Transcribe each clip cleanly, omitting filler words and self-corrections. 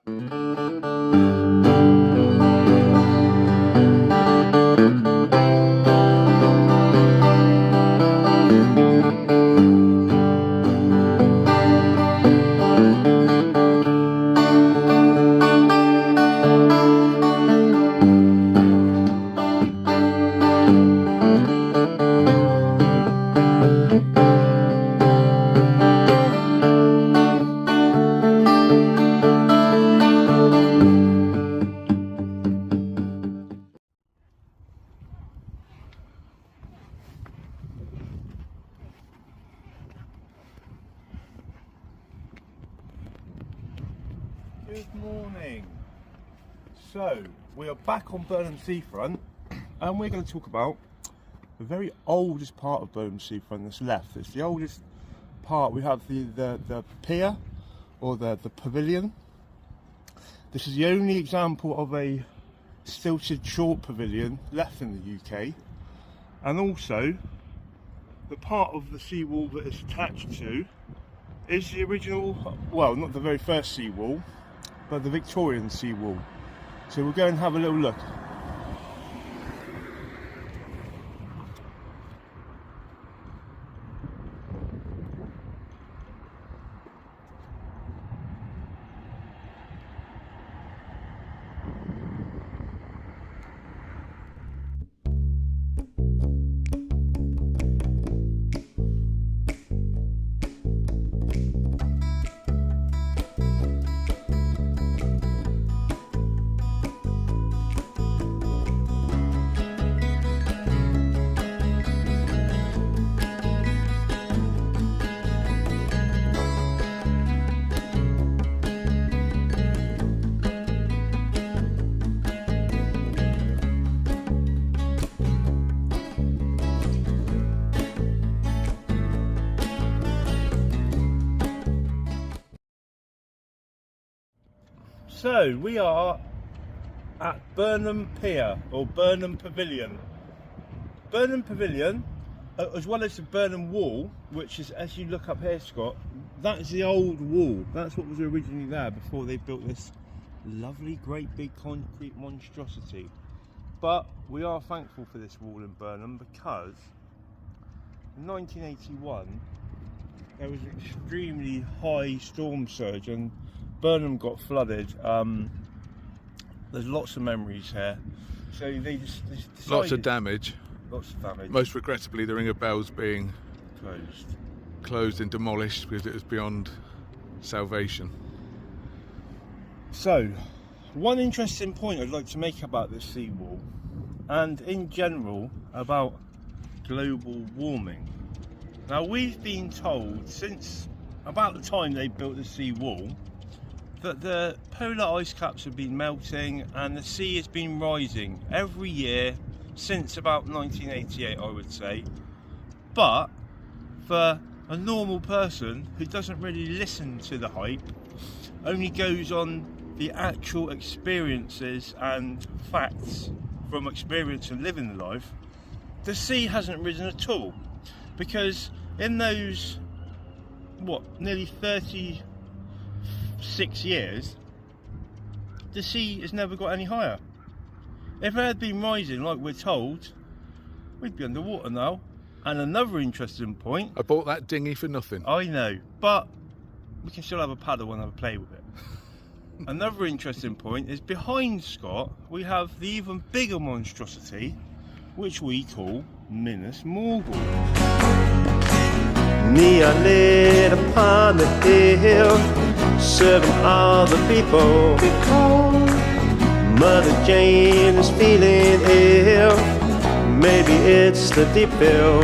Good morning. So we are back on Burnham Seafront, and we're going to talk about the very oldest part of Burnham Seafront that's left. It's the oldest part. We have the pier, or the pavilion. This is the only example of a stilted short pavilion left in the UK, and also the part of the seawall that it's attached to is the original, well, not the very first seawall, but the Victorian seawall. So we'll go and have a little look. So we are at Burnham Pier, or Burnham Pavilion. Burnham Pavilion, as well as the Burnham Wall, which is, as you look up here, Scott, that is the old wall. That's what was originally there before they built this lovely, great big concrete monstrosity. But we are thankful for this wall in Burnham, because in 1981 there was an extremely high storm surge and Burnham got flooded. There's lots of memories here. So they just decided, lots of damage. Lots of damage. Most regrettably, the Ring of Bells being closed and demolished because it was beyond salvation. So, one interesting point I'd like to make about this seawall, and in general about global warming. Now, we've been told since about the time they built the seawall that the polar ice caps have been melting and the sea has been rising every year since about 1988, I would say. But for a normal person who doesn't really listen to the hype, only goes on the actual experiences and facts from experience and living the life, the sea hasn't risen at all. Because in those, nearly 36 years, the sea has never got any higher. If it had been rising like we're told, we'd be underwater now. And another interesting point, I bought that dinghy for nothing. I know, but we can still have a paddle and have a play with it. Another interesting point is behind Scott we have the even bigger monstrosity, which we call Minas Morgul. Neon lit upon the hill, serving all the people. Mother Jane is feeling ill. Maybe it's the deep bill.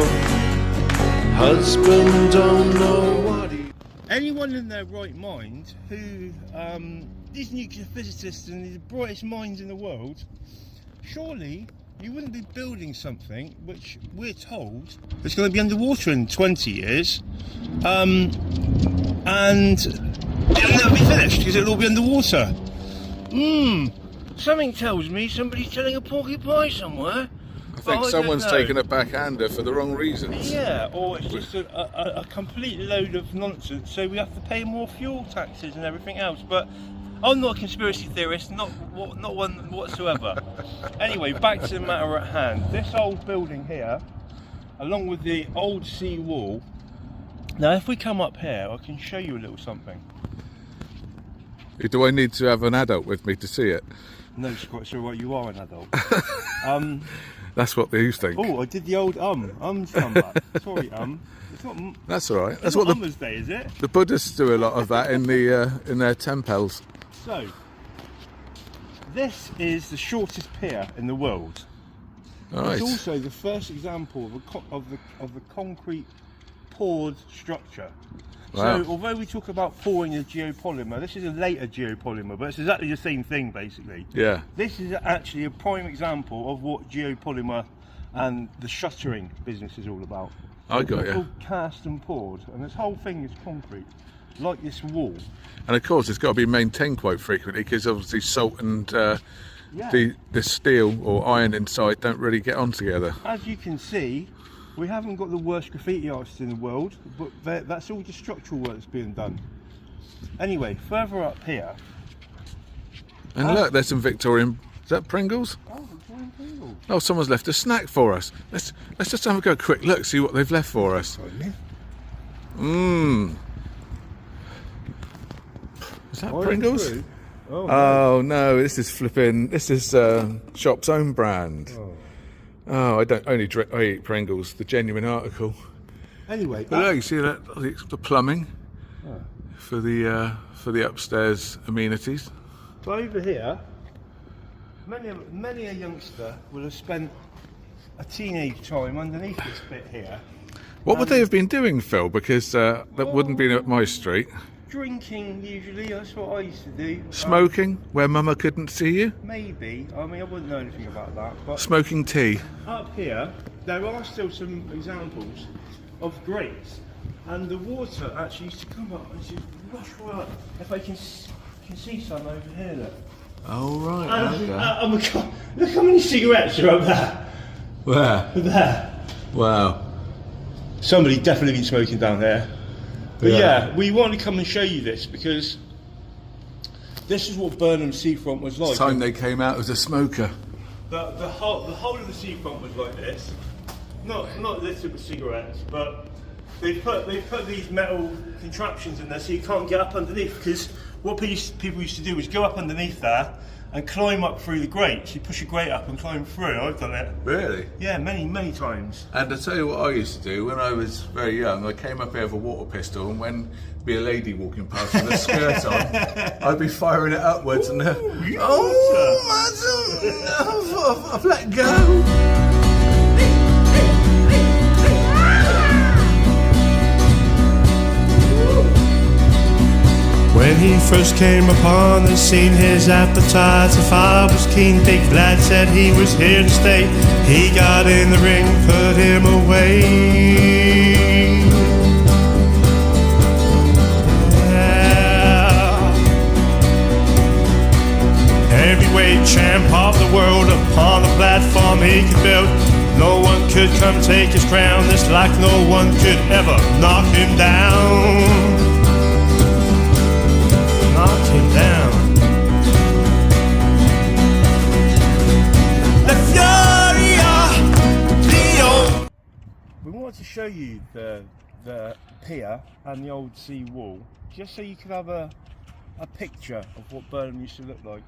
Husband don't know what he... Anyone in their right mind who, these nuclear physicists and the brightest minds in the world, surely you wouldn't be building something which we're told is going to be underwater in 20 years, and it'll never be finished because it'll all be underwater. Something tells me somebody's telling a porky pie somewhere. I think someone's taken a backhander for the wrong reasons. Yeah, or it's just a complete load of nonsense, so we have to pay more fuel taxes and everything else. But I'm not a conspiracy theorist, not one whatsoever. Anyway, back to the matter at hand. This old building here, along with the old sea wall. Now, if we come up here, I can show you a little something. Do I need to have an adult with me to see it? No, it's quite sure what you are an adult. That's what they think. Oh, I did the old Um's come back. Sorry, It's not. That's all right. That's it's what not Mother's Day, is it? the Buddhists do a lot of that in their temples. So, this is the shortest pier in the world. Right. It's also the first example of the concrete poured structure. Wow. So, although we talk about pouring a geopolymer, this is a later geopolymer, but it's exactly the same thing, basically. Yeah. This is actually a prime example of what geopolymer and the shuttering business is all about. I got It's you. called cast and poured, and this whole thing is concrete, like this wall. And of course, it's got to be maintained quite frequently because obviously salt and Yeah. the steel or iron inside don't really get on together. As you can see, we haven't got the worst graffiti artists in the world, but that's all just structural work that's being done. Anyway, further up here. And look, there's some Victorian. Is that Pringles? Oh, Victorian Pringles. Oh, someone's left a snack for us. Let's just have a go quick look, see what they've left for us. Mmm. Is that Pringles? Oh, Oh no, this is flipping. This is shop's own brand. Oh, I eat Pringles, the genuine article. Anyway, But look, you see that the plumbing for the upstairs amenities. so over here, many a youngster will have spent a teenage time underneath this bit here. What would they have been doing, Phil? Because that wouldn't be up my street. Drinking, usually, that's what I used to do. Smoking, where Mama couldn't see you. Maybe, I mean, I wouldn't know anything about that, but Smoking tea. up here, there are still some examples of grates, and the water actually used to come up and just rush right up. If I can see some over here, look. Oh right. Oh my God, look how many cigarettes are up there. Where? There. Wow. Somebody definitely been smoking down there. But Yeah. yeah, we want to come and show you this because this is what Burnham seafront was like. Time they came out as a smoker. The whole of the seafront was like this. Not littered with cigarettes, but they put these metal contraptions in there so you can't get up underneath, because what people used to do was go up underneath there and climb up through the grates. You push a grate up and climb through. I've done it. Really? Yeah, many times. And I tell you what I used to do when I was very young. I came up here with a water pistol, and when be a lady walking past with a skirt on, I'd be firing it upwards, and I've let go. When he first came upon the scene, his appetite so far was keen. Big Vlad said he was here to stay. He got in the ring, put him away. Yeah. Heavyweight champ of the world, upon the platform he could build. No one could come take his crown. It's like no one could ever knock him down. Knock him down. La Furia, Leo. We wanted to show you the pier and the old sea wall, just so you could have a picture of what Burnham used to look like.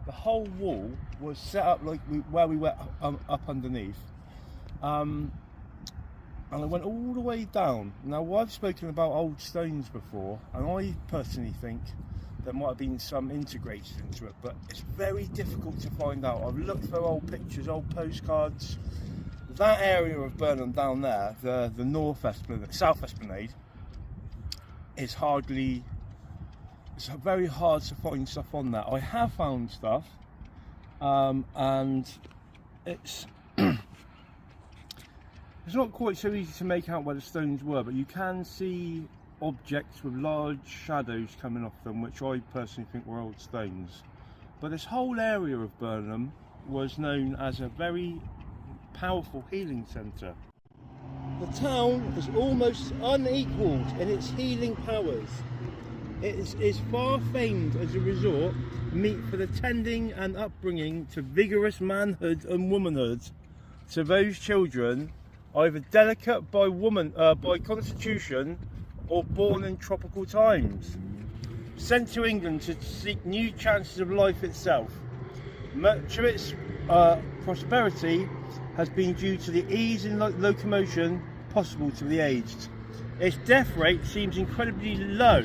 The whole wall was set up like where we were up underneath, and it went all the way down. Now, I've spoken about old stones before, and I personally think there might have been some integrated into it, but it's very difficult to find out. I've looked for old pictures, old postcards. That area of Burnham down there, the North Esplanade, South Esplanade, is it's very hard to find stuff on that. I have found stuff, and it's it's not quite so easy to make out where the stones were, but you can see objects with large shadows coming off them, which I personally think were old stones. But this whole area of Burnham was known as a very powerful healing centre. The town is almost unequalled in its healing powers. It's far famed as a resort meet for the tending and upbringing to vigorous manhood and womanhood to those children either delicate by constitution or born in tropical times, sent to England to seek new chances of life itself. Much of its prosperity has been due to the ease in locomotion possible to the aged. Its death rate seems incredibly low,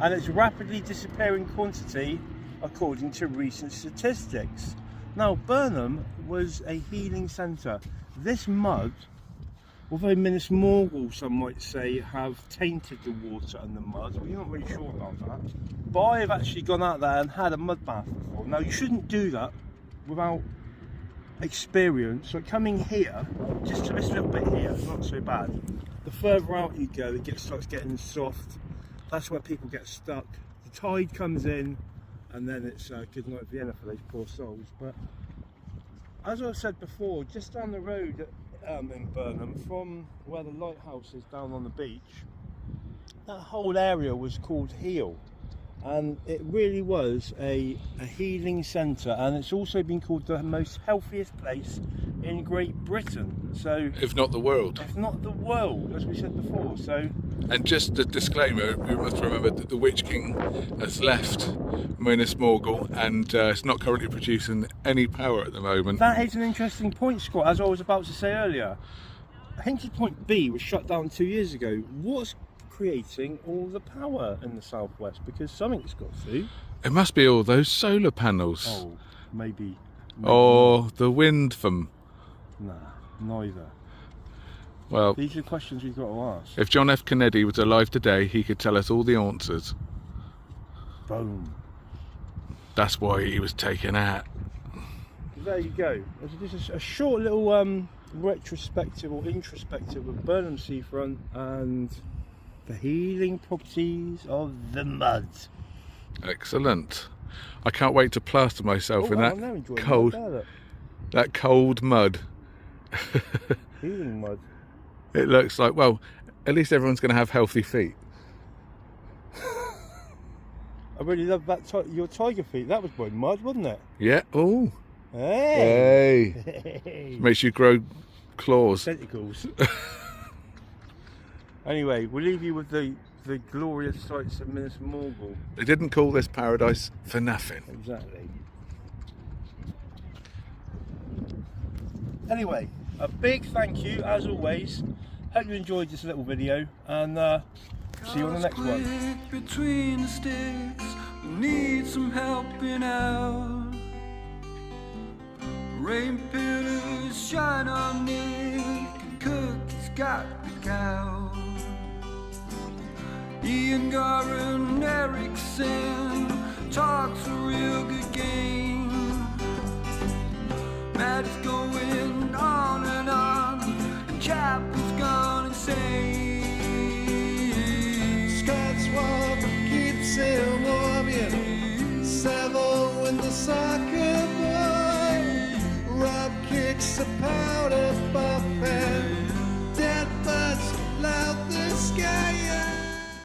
and its rapidly disappearing quantity according to recent statistics. Now, Burnham was a healing centre. This mud, although Minas Morgul, some might say, have tainted the water and the mud, we're not really sure about that. But I have actually gone out there and had a mud bath before. Now, you shouldn't do that without experience. So coming here, just to this little bit here, it's not so bad. The further out you go, it starts getting soft. That's where people get stuck. The tide comes in, and then it's good night Vienna for those poor souls. But as I've said before, just down the road in Burnham, from where the lighthouse is down on the beach, that whole area was called Heal, and it really was a healing centre, and it's also been called the most healthiest place in Great Britain. So, if not the world. If not the world, as we said before. So, and just a disclaimer, you must remember that the Witch King has left Minas Morgul and it's not currently producing any power at the moment. That is an interesting point, Scott, as I was about to say earlier. Hinkley Point B was shut down 2 years ago. What's creating all the power in the southwest? Because something's got to. It must be all those solar panels. Oh, maybe or not. The wind from... Nah, neither. Well, these are questions we've got to ask. If John F. Kennedy was alive today, he could tell us all the answers. Boom. That's why he was taken out. There you go. This is a short little retrospective or introspective of Burnham Seafront and the healing properties of the mud. Excellent. I can't wait to plaster myself in that cold mud. Healing mud. It looks like, well, at least everyone's going to have healthy feet. I really love that your tiger feet. That was by mud, wasn't it? Yeah. Oh. Hey. Hey. Makes you grow claws. Tentacles. Anyway, we'll leave you with the glorious sights of Minas Morgul. They didn't call this paradise for nothing. Exactly. Anyway, a big thank you as always. Hope you enjoyed this little video, and see you on the next one. Between the sticks, we need some helping out. Rain pillars shine on Nick, and Cookie's got the cow. Ian Garren Erickson talks a real good game. Matt is going on, and Chapel's gone insane. Scott's walk keeps him warm, yeah. Savile when the soccer boy. Rob kicks a powder.